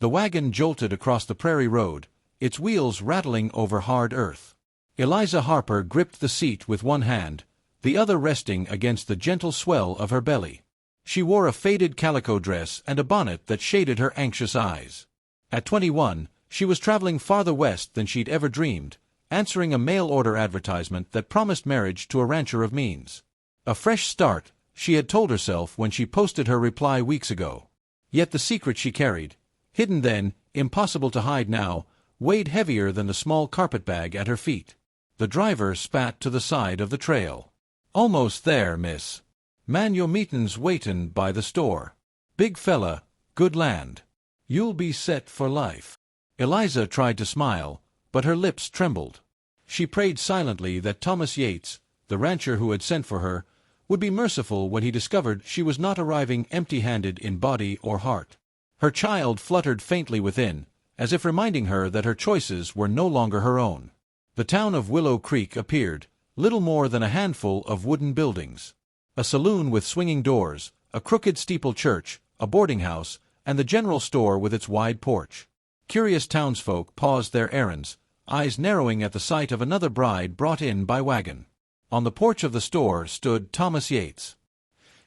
The wagon jolted across the prairie road, its wheels rattling over hard earth. Eliza Harper gripped the seat with one hand, the other resting against the gentle swell of her belly. She wore a faded calico dress and a bonnet that shaded her anxious eyes. At 21, she was traveling farther west than she'd ever dreamed, answering a mail-order advertisement that promised marriage to a rancher of means. A fresh start, she had told herself when she posted her reply weeks ago. Yet the secret she carried, hidden then, impossible to hide now, weighed heavier than the small carpetbag at her feet. The driver spat to the side of the trail. "Almost there, miss. Man, your meetin's waitin' by the store. Big fella, good land. You'll be set for life." Eliza tried to smile, but her lips trembled. She prayed silently that Thomas Yates, the rancher who had sent for her, would be merciful when he discovered she was not arriving empty-handed in body or heart. Her child fluttered faintly within, as if reminding her that her choices were no longer her own. The town of Willow Creek appeared, little more than a handful of wooden buildings. A saloon with swinging doors, a crooked steeple church, a boarding house, and the general store with its wide porch. Curious townsfolk paused their errands, eyes narrowing at the sight of another bride brought in by wagon. On the porch of the store stood Thomas Yates.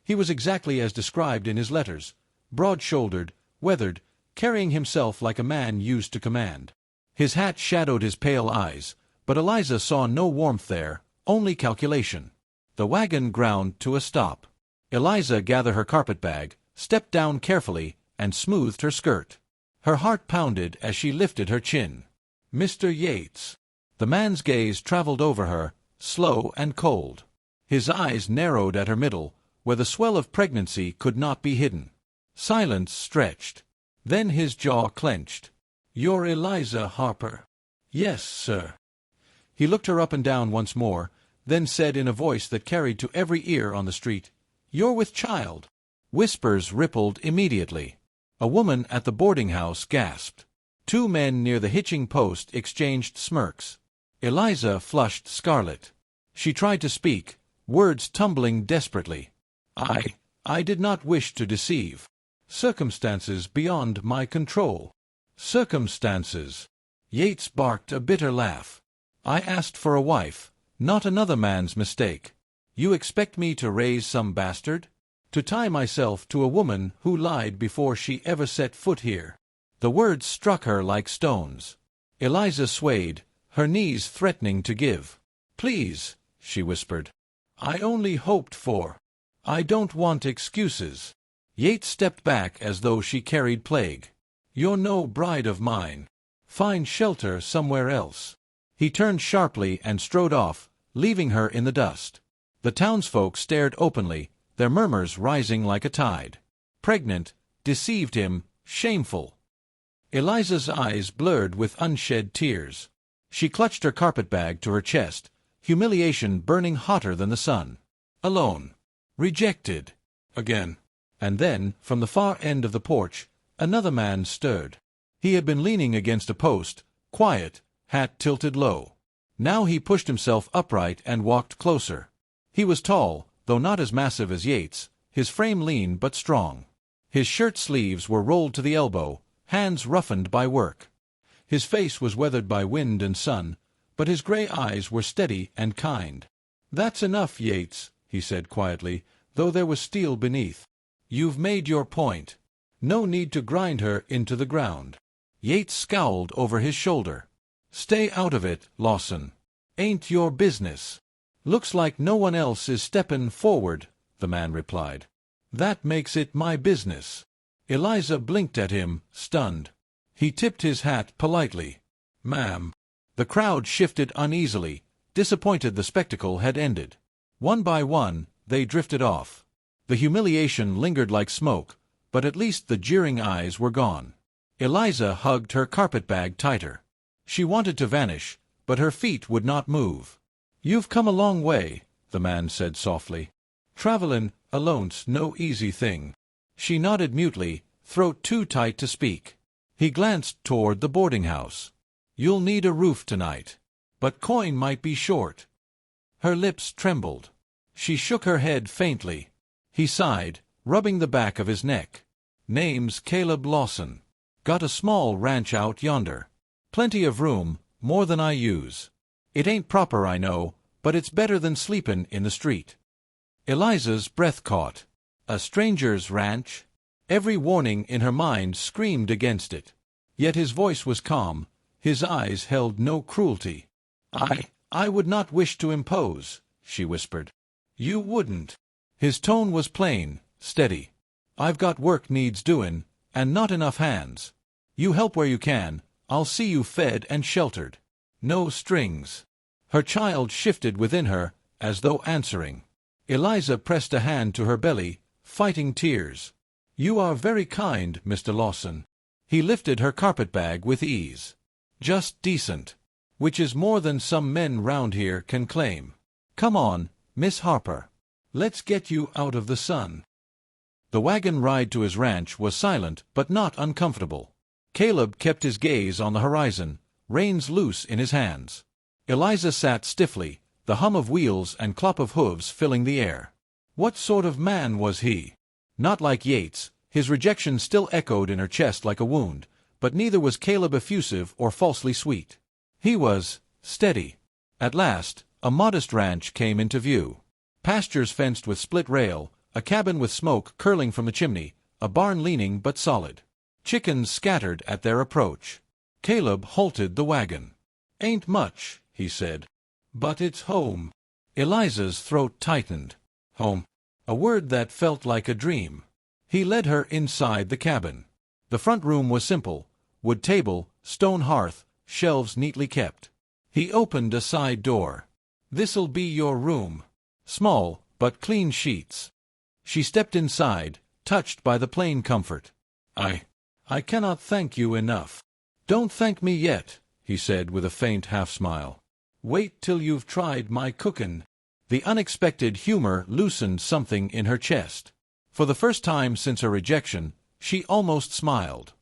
He was exactly as described in his letters, broad-shouldered, weathered, carrying himself like a man used to command. His hat shadowed his pale eyes, but Eliza saw no warmth there, only calculation. The wagon ground to a stop. Eliza gathered her carpetbag, stepped down carefully, and smoothed her skirt. Her heart pounded as she lifted her chin. "Mr. Yates." The man's gaze traveled over her, slow and cold. His eyes narrowed at her middle, where the swell of pregnancy could not be hidden. Silence stretched. Then his jaw clenched. "You're Eliza Harper." "Yes, sir." He looked her up and down once more, then said in a voice that carried to every ear on the street, "You're with child." Whispers rippled immediately. A woman at the boarding house gasped. Two men near the hitching post exchanged smirks. Eliza flushed scarlet. She tried to speak, words tumbling desperately. I did not wish to deceive. Circumstances beyond my control." "Circumstances?" Yates barked a bitter laugh. "I asked for a wife, not another man's mistake. You expect me to raise some bastard? To tie myself to a woman who lied before she ever set foot here?" The words struck her like stones. Eliza swayed, her knees threatening to give. "Please," she whispered. "I only hoped for. I don't want excuses." Yates stepped back as though she carried plague. "You're no bride of mine. Find shelter somewhere else." He turned sharply and strode off, leaving her in the dust. The townsfolk stared openly, their murmurs rising like a tide. Pregnant, deceived him, shameful. Eliza's eyes blurred with unshed tears. She clutched her carpetbag to her chest, humiliation burning hotter than the sun. Alone. Rejected. Again. And then, from the far end of the porch, another man stirred. He had been leaning against a post, quiet, hat tilted low. Now he pushed himself upright and walked closer. He was tall, though not as massive as Yates, his frame lean but strong. His shirt sleeves were rolled to the elbow, hands roughened by work. His face was weathered by wind and sun, but his gray eyes were steady and kind. "That's enough, Yates," he said quietly, though there was steel beneath. "You've made your point. No need to grind her into the ground." Yates scowled over his shoulder. "Stay out of it, Lawson. Ain't your business." "Looks like no one else is steppin' forward," the man replied. "That makes it my business." Eliza blinked at him, stunned. He tipped his hat politely. "Ma'am." The crowd shifted uneasily, disappointed the spectacle had ended. One by one, they drifted off. The humiliation lingered like smoke, but at least the jeering eyes were gone. Eliza hugged her carpetbag tighter. She wanted to vanish, but her feet would not move. "You've come a long way," the man said softly. "Travelin' alone's no easy thing." She nodded mutely, throat too tight to speak. He glanced toward the boarding house. "You'll need a roof tonight. But coin might be short." Her lips trembled. She shook her head faintly. He sighed, rubbing the back of his neck. "Name's Caleb Lawson. Got a small ranch out yonder. Plenty of room, more than I use. It ain't proper, I know, but it's better than sleepin' in the street." Eliza's breath caught. A stranger's ranch? Every warning in her mind screamed against it. Yet his voice was calm, his eyes held no cruelty. I would not wish to impose," she whispered. "You wouldn't." His tone was plain, steady. "I've got work needs doin', and not enough hands. You help where you can, I'll see you fed and sheltered. No strings." Her child shifted within her, as though answering. Eliza pressed a hand to her belly, fighting tears. "You are very kind, Mr. Lawson." He lifted her carpet-bag with ease. "Just decent. Which is more than some men round here can claim. Come on, Miss Harper. Let's get you out of the sun." The wagon ride to his ranch was silent but not uncomfortable. Caleb kept his gaze on the horizon, reins loose in his hands. Eliza sat stiffly, the hum of wheels and clop of hooves filling the air. What sort of man was he? Not like Yates, his rejection still echoed in her chest like a wound, but neither was Caleb effusive or falsely sweet. He was steady. At last, a modest ranch came into view. Pastures fenced with split rail, a cabin with smoke curling from the chimney, a barn leaning but solid. Chickens scattered at their approach. Caleb halted the wagon. "Ain't much," he said. "But it's home." Eliza's throat tightened. Home. A word that felt like a dream. He led her inside the cabin. The front room was simple. Wood table, stone hearth, shelves neatly kept. He opened a side door. "This'll be your room." Small, but clean sheets. She stepped inside, touched by the plain comfort. I cannot thank you enough." "Don't thank me yet," he said with a faint half-smile. "Wait till you've tried my cookin'." The unexpected humor loosened something in her chest. For the first time since her rejection, she almost smiled.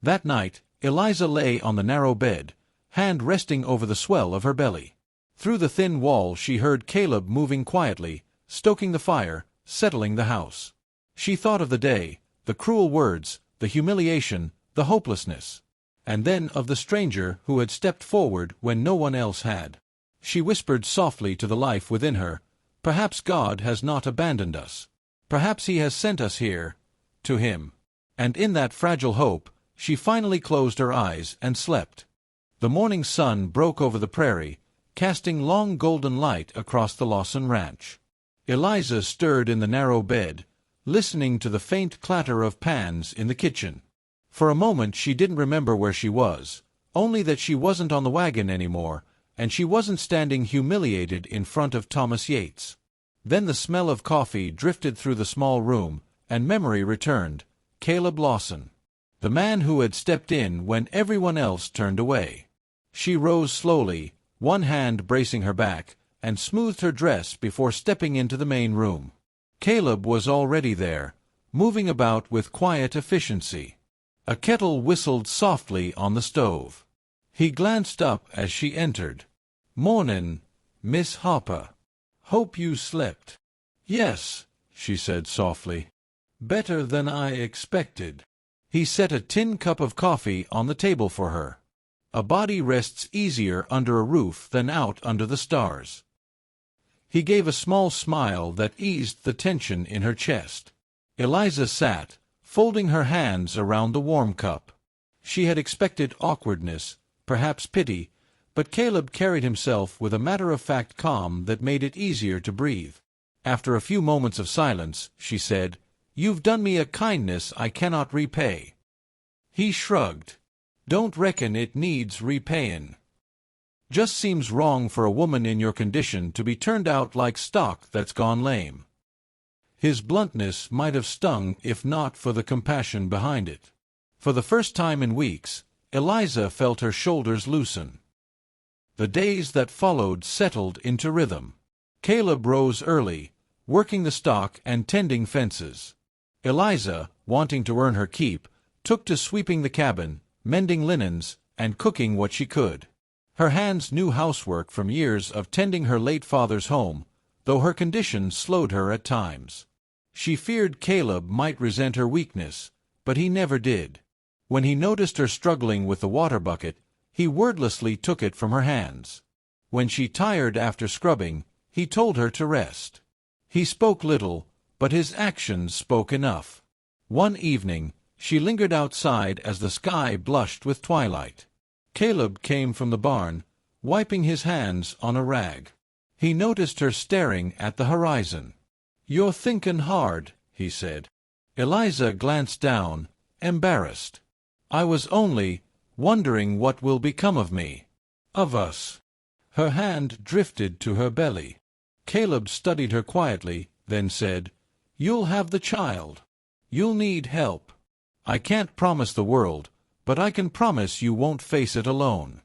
That night, Eliza lay on the narrow bed, hand resting over the swell of her belly. Through the thin wall she heard Caleb moving quietly, stoking the fire, settling the house. She thought of the day, the cruel words, the humiliation, the hopelessness. And then of the stranger who had stepped forward when no one else had. She whispered softly to the life within her, "Perhaps God has not abandoned us. Perhaps He has sent us here, to Him." And in that fragile hope, she finally closed her eyes and slept. The morning sun broke over the prairie, casting long golden light across the Lawson ranch. Eliza stirred in the narrow bed, listening to the faint clatter of pans in the kitchen. For a moment she didn't remember where she was, only that she wasn't on the wagon anymore, and she wasn't standing humiliated in front of Thomas Yates. Then the smell of coffee drifted through the small room, and memory returned. Caleb Lawson. The man who had stepped in when everyone else turned away. She rose slowly, one hand bracing her back, and smoothed her dress before stepping into the main room. Caleb was already there, moving about with quiet efficiency. A kettle whistled softly on the stove. He glanced up as she entered. "Mornin', Miss Harper. Hope you slept." "Yes," she said softly. "Better than I expected." He set a tin cup of coffee on the table for her. A body rests easier under a roof than out under the stars. He gave a small smile that eased the tension in her chest. Eliza sat, folding her hands around the warm cup. She had expected awkwardness, perhaps pity, but Caleb carried himself with a matter-of-fact calm that made it easier to breathe. After a few moments of silence, she said, "You've done me a kindness I cannot repay." He shrugged. "Don't reckon it needs repayin'. Just seems wrong for a woman in your condition to be turned out like stock that's gone lame." His bluntness might have stung if not for the compassion behind it. For the first time in weeks, Eliza felt her shoulders loosen. The days that followed settled into rhythm. Caleb rose early, working the stock and tending fences. Eliza, wanting to earn her keep, took to sweeping the cabin, mending linens, and cooking what she could. Her hands knew housework from years of tending her late father's home, though her condition slowed her at times. She feared Caleb might resent her weakness, but he never did. When he noticed her struggling with the water bucket, he wordlessly took it from her hands. When she tired after scrubbing, he told her to rest. He spoke little, but his actions spoke enough. One evening, she lingered outside as the sky blushed with twilight. Caleb came from the barn, wiping his hands on a rag. He noticed her staring at the horizon. "You're thinkin' hard," he said. Eliza glanced down, embarrassed. "I was only wondering what will become of me. Of us." Her hand drifted to her belly. Caleb studied her quietly, then said, "You'll have the child. You'll need help. I can't promise the world, but I can promise you won't face it alone."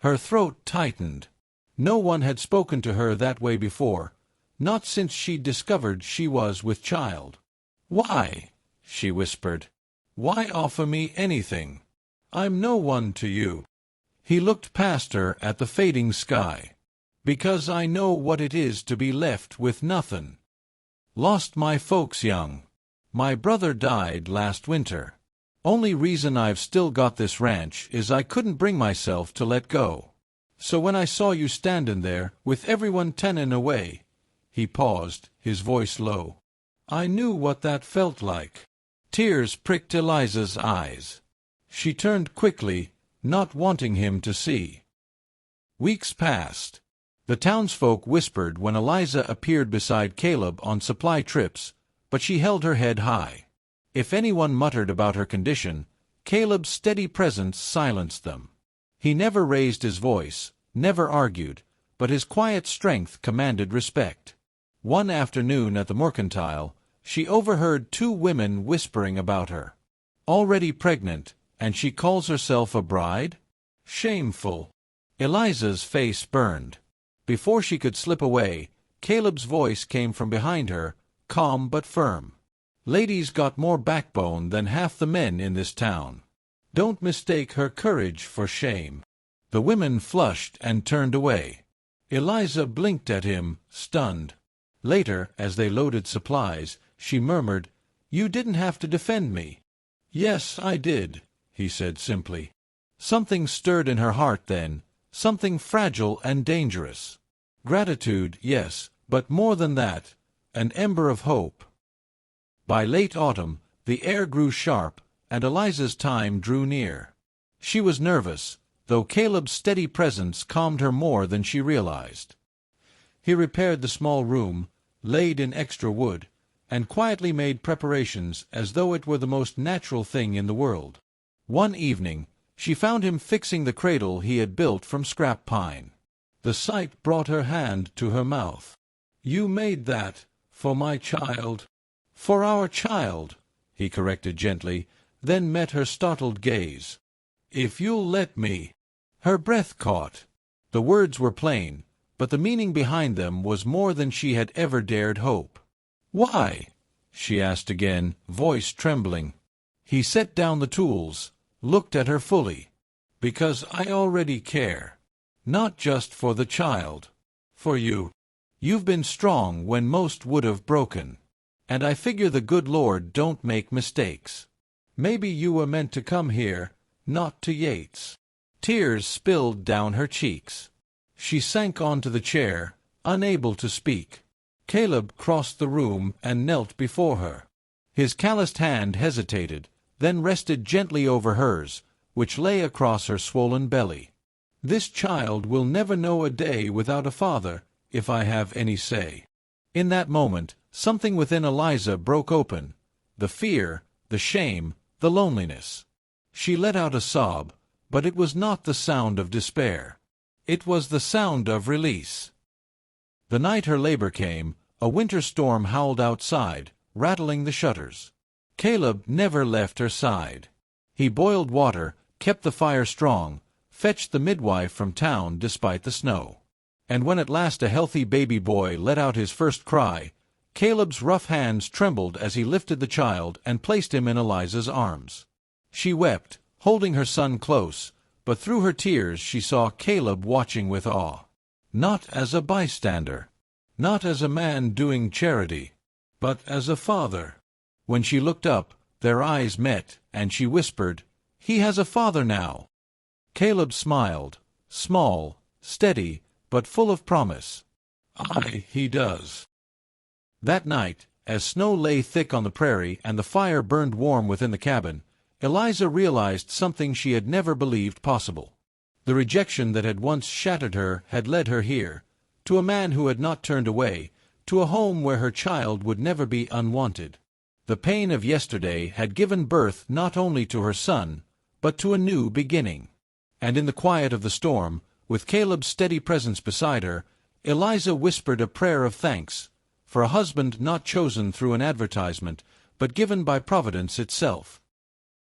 Her throat tightened. No one had spoken to her that way before, not since she'd discovered she was with child. "Why?" she whispered. "Why offer me anything? I'm no one to you." He looked past her at the fading sky. "Because I know what it is to be left with nothin'. Lost my folks young. My brother died last winter. Only reason I've still got this ranch is I couldn't bring myself to let go. So when I saw you standin' there, with everyone tennin' away," he paused, his voice low, "I knew what that felt like." Tears pricked Eliza's eyes. She turned quickly, not wanting him to see. Weeks passed. The townsfolk whispered when Eliza appeared beside Caleb on supply trips, but she held her head high. If anyone muttered about her condition, Caleb's steady presence silenced them. He never raised his voice, never argued, but his quiet strength commanded respect. One afternoon at the mercantile, she overheard two women whispering about her. "Already pregnant, and she calls herself a bride? Shameful." Eliza's face burned. Before she could slip away, Caleb's voice came from behind her, calm but firm. "Ladies got more backbone than half the men in this town. Don't mistake her courage for shame." The women flushed and turned away. Eliza blinked at him, stunned. Later, as they loaded supplies, she murmured, "You didn't have to defend me." "Yes, I did," he said simply. Something stirred in her heart then, something fragile and dangerous. Gratitude, yes, but more than that, an ember of hope. By late autumn, the air grew sharp, and Eliza's time drew near. She was nervous, though Caleb's steady presence calmed her more than she realized. He repaired the small room, laid in extra wood, and quietly made preparations as though it were the most natural thing in the world. One evening, she found him fixing the cradle he had built from scrap pine. The sight brought her hand to her mouth. "You made that for my child." "For our child," he corrected gently, then met her startled gaze. "If you'll let me." Her breath caught. The words were plain, but the meaning behind them was more than she had ever dared hope. "Why?" she asked again, voice trembling. He set down the tools, looked at her fully. "Because I already care. Not just for the child. For you. You've been strong when most would have broken. And I figure the good Lord don't make mistakes. Maybe you were meant to come here, not to Yates." Tears spilled down her cheeks. She sank onto the chair, unable to speak. Caleb crossed the room and knelt before her. His calloused hand hesitated, then rested gently over hers, which lay across her swollen belly. "This child will never know a day without a father, if I have any say." In that moment, something within Eliza broke open. The fear, the shame, the loneliness. She let out a sob, but it was not the sound of despair. It was the sound of release. The night her labor came, a winter storm howled outside, rattling the shutters. Caleb never left her side. He boiled water, kept the fire strong, fetched the midwife from town despite the snow. And when at last a healthy baby boy let out his first cry, Caleb's rough hands trembled as he lifted the child and placed him in Eliza's arms. She wept, holding her son close, but through her tears she saw Caleb watching with awe. Not as a bystander, not as a man doing charity, but as a father. When she looked up, their eyes met, and she whispered, He has a father now. Caleb smiled, small, steady, but full of promise. Aye, he does. That night, as snow lay thick on the prairie and the fire burned warm within the cabin, Eliza realized something she had never believed possible. The rejection that had once shattered her had led her here, to a man who had not turned away, to a home where her child would never be unwanted. The pain of yesterday had given birth not only to her son, but to a new beginning. And in the quiet of the storm, with Caleb's steady presence beside her, Eliza whispered a prayer of thanks, for a husband not chosen through an advertisement, but given by Providence itself.